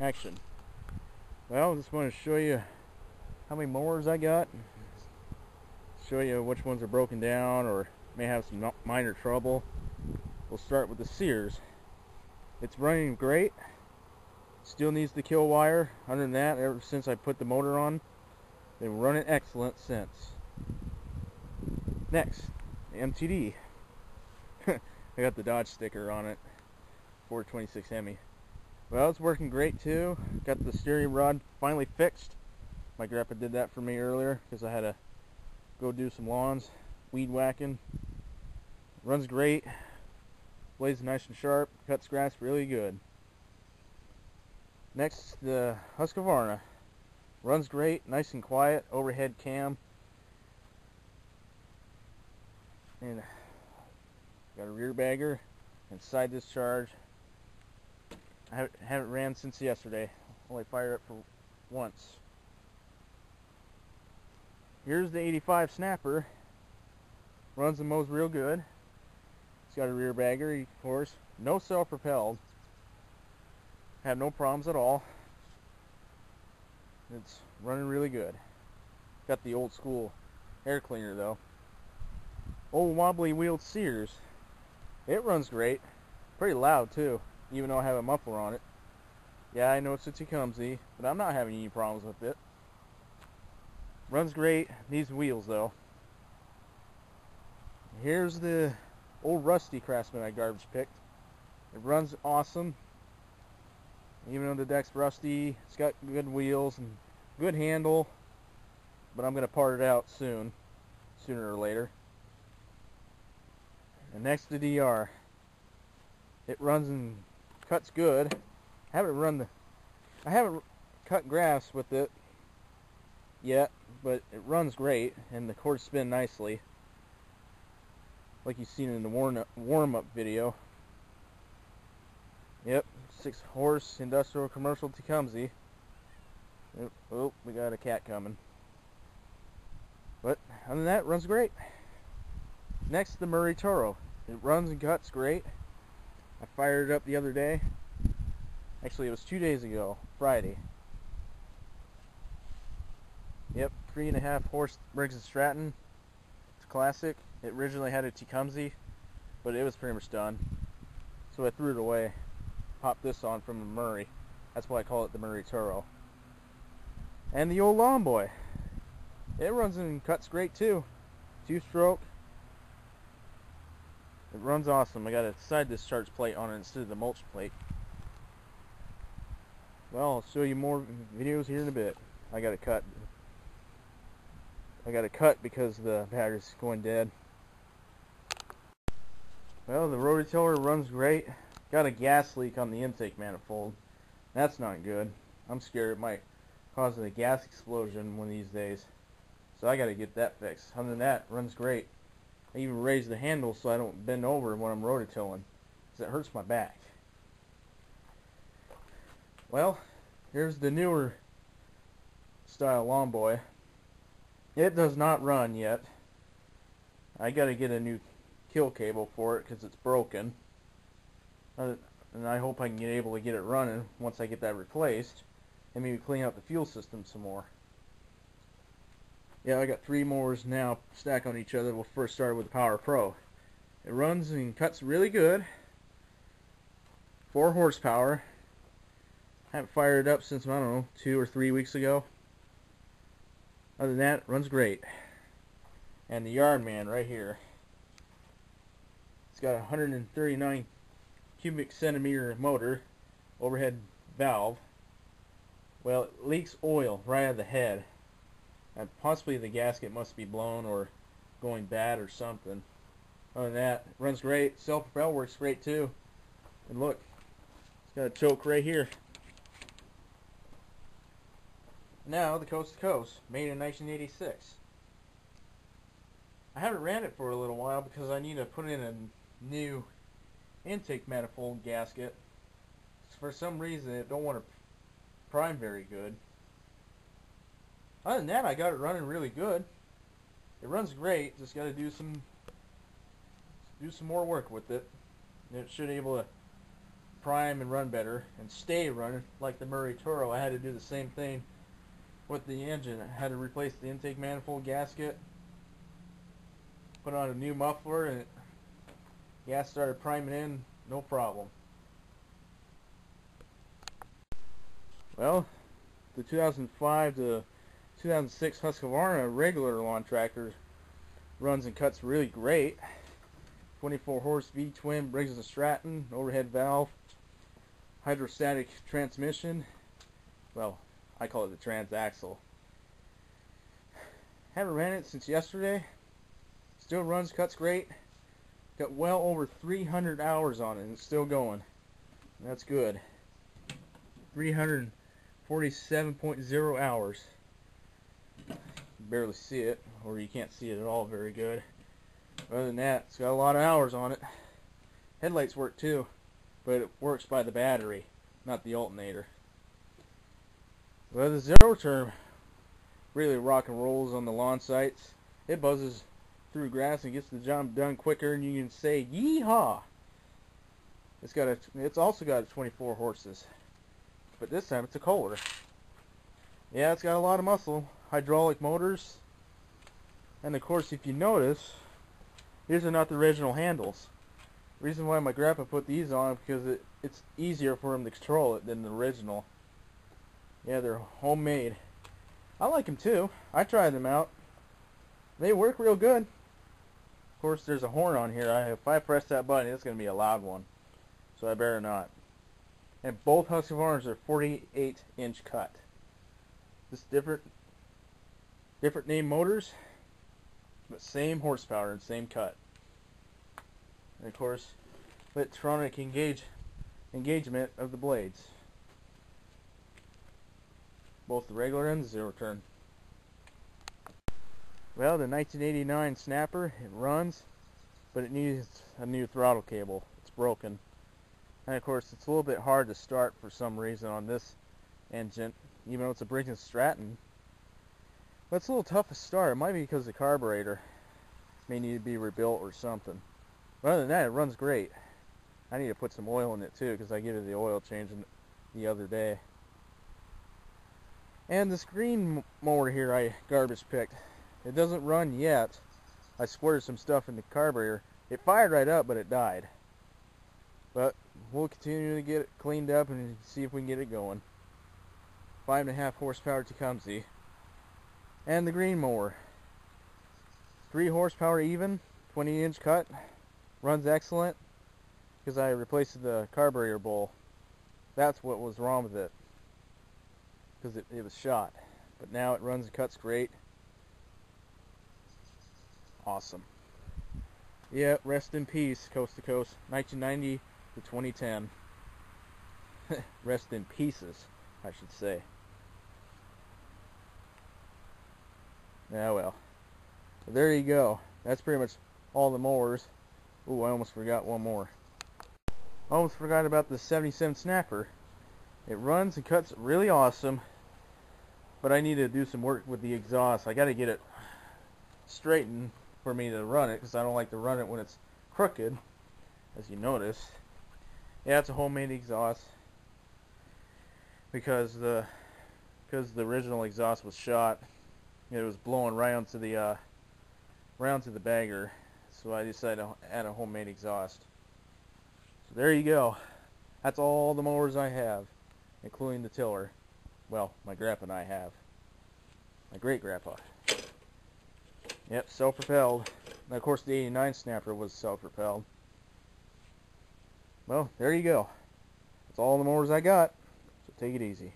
Action. Well, just want to show you how many mowers I got. Show you which ones are broken down or may have some minor trouble. We'll start with the Sears. It's running great. Still needs the kill wire. Other than that, ever since I put the motor on, they've been running excellent since. Next, the MTD. I got the Dodge sticker on it. 426 Hemi. Well, it's working great too. Got the steering rod finally fixed. My grandpa did that for me earlier because I had to go do some lawns, weed whacking. Runs great. Blades nice and sharp. Cuts grass really good. Next, the Husqvarna. Runs great, nice and quiet. Overhead cam. And got a rear bagger and side discharge. I haven't ran since yesterday. Only fired up for once. Here's the 85 snapper. Runs and mows real good. It's got a rear bagger, of course. No self-propelled. Have no problems at all. It's running really good. Got the old school air cleaner though. Old wobbly wheeled Sears. It runs great. Pretty loud too, even though I have a muffler on it. Yeah, I know it's a Tecumseh, but I'm not having any problems with it. Runs great. Needs wheels though. Here's the old rusty Craftsman I garbage picked. It runs awesome. Even though the deck's rusty, it's got good wheels and good handle. But I'm going to part it out soon. Sooner or later. And next to DR. It runs and cuts good. I haven't cut grass with it yet, but it runs great and the cords spin nicely. Like you've seen in the warm-up video. Yep, 6-horse industrial commercial Tecumseh. Oh, we got a cat coming. But other than that, it runs great. Next, the Murray Toro. It runs and cuts great. I fired it up the other day. Actually, it was 2 days ago, Friday. Yep, 3.5-horse Briggs & Stratton. It's classic. It originally had a Tecumseh, but it was pretty much done. So I threw it away. Popped this on from the Murray. That's why I call it the Murray Toro. And the old Lawn Boy. It runs and cuts great too. 2-stroke. It runs awesome. I got a side discharge plate on it instead of the mulch plate. Well, I'll show you more videos here in a bit. I got to cut. Because the battery's going dead. Well, the rototiller runs great. Got a gas leak on the intake manifold. That's not good. I'm scared it might cause a gas explosion one of these days. So I got to get that fixed. Other than that, it runs great. I even raise the handle so I don't bend over when I'm rototilling, because it hurts my back. Well, here's the newer style Lawn Boy. It does not run yet. I got to get a new kill cable for it because it's broken. And I hope I can get able to get it running once I get that replaced. And maybe clean out the fuel system some more. Yeah, I got 3 mowers now stacked on each other. We'll first start with the Power Pro. It runs and cuts really good. 4 horsepower. I haven't fired it up since, I don't know, 2 or 3 weeks ago. Other than that, it runs great. And the Yardman right here. It's got a 139 cubic centimeter motor, overhead valve. Well, it leaks oil right out of the head. And possibly the gasket must be blown or going bad or something. Other than that, it runs great. Self-propel works great too. And look, it's got a choke right here. Now, the Coast to Coast, made in 1986. I haven't ran it for a little while because I need to put in a new intake manifold gasket. For some reason, it don't want to prime very good. Other than that, I got it running really good. It runs great. Just got to do some more work with it. And it should be able to prime and run better and stay running like the Murray Toro. I had to do the same thing with the engine. I had to replace the intake manifold gasket, put on a new muffler, and gas started priming in, no problem. Well, the 2005 to 2006 Husqvarna regular lawn tractor runs and cuts really great. 24 horse V-twin, Briggs & Stratton, overhead valve, hydrostatic transmission. Well, I call it the transaxle. Haven't ran it since yesterday. Still runs, cuts great. Got well over 300 hours on it and it's still going. That's good. 347.0 hours. You barely see it, or you can't see it at all very good. Other than that, it's got a lot of hours on it. Headlights work too, but it works by the battery, not the alternator. Well, the zero turn really rock and rolls on the lawn sites. It buzzes through grass and gets the job done quicker, and you can say yeehaw. It's also got 24 horses, but this time it's a Kohler. Yeah, it's got a lot of muscle, hydraulic motors, and of course, if you notice, these are not the original handles. The reason why my grandpa put these on because it's easier for him to control it than the original. Yeah, they're homemade. I like them too. I tried them out. They work real good. Of course, there's a horn on here. If I press that button, it's going to be a loud one. So I better not. And both Husqvarnas are 48-inch cut. Just different name motors, but same horsepower and same cut. And of course, electronic engagement of the blades. Both the regular and the zero turn. Well, the 1989 Snapper, it runs, but it needs a new throttle cable. It's broken. And of course, it's a little bit hard to start for some reason on this engine, even though it's a Briggs & Stratton. But it's a little tough to start. It might be because the carburetor may need to be rebuilt or something. But other than that, it runs great. I need to put some oil in it too, because I gave it the oil change the other day. And this green mower here I garbage picked. It doesn't run yet. I squirted some stuff in the carburetor. It fired right up, but it died. But we'll continue to get it cleaned up and see if we can get it going. 5.5 horsepower Tecumseh. And the green mower. 3 horsepower even, 20-inch cut. Runs excellent because I replaced the carburetor bowl. That's what was wrong with it, because it was shot. But now it runs and cuts great. Awesome. Yeah, rest in peace, Coast to Coast, 1990 to 2010. Rest in pieces, I should say. Yeah, well. So there you go. That's pretty much all the mowers. Ooh, I almost forgot one more. Almost forgot about the 77 Snapper. It runs and cuts really awesome, but I need to do some work with the exhaust. I got to get it straightened for me to run it, because I don't like to run it when it's crooked, as you notice. Yeah, it's a homemade exhaust because the original exhaust was shot. It was blowing right onto the bagger, so I decided to add a homemade exhaust. So there you go. That's all the mowers I have, including the tiller. Well, my grandpa and I have. My great-grandpa. Yep, self-propelled. And of course the 89 Snapper was self-propelled. Well, there you go. That's all the mowers I got. So take it easy.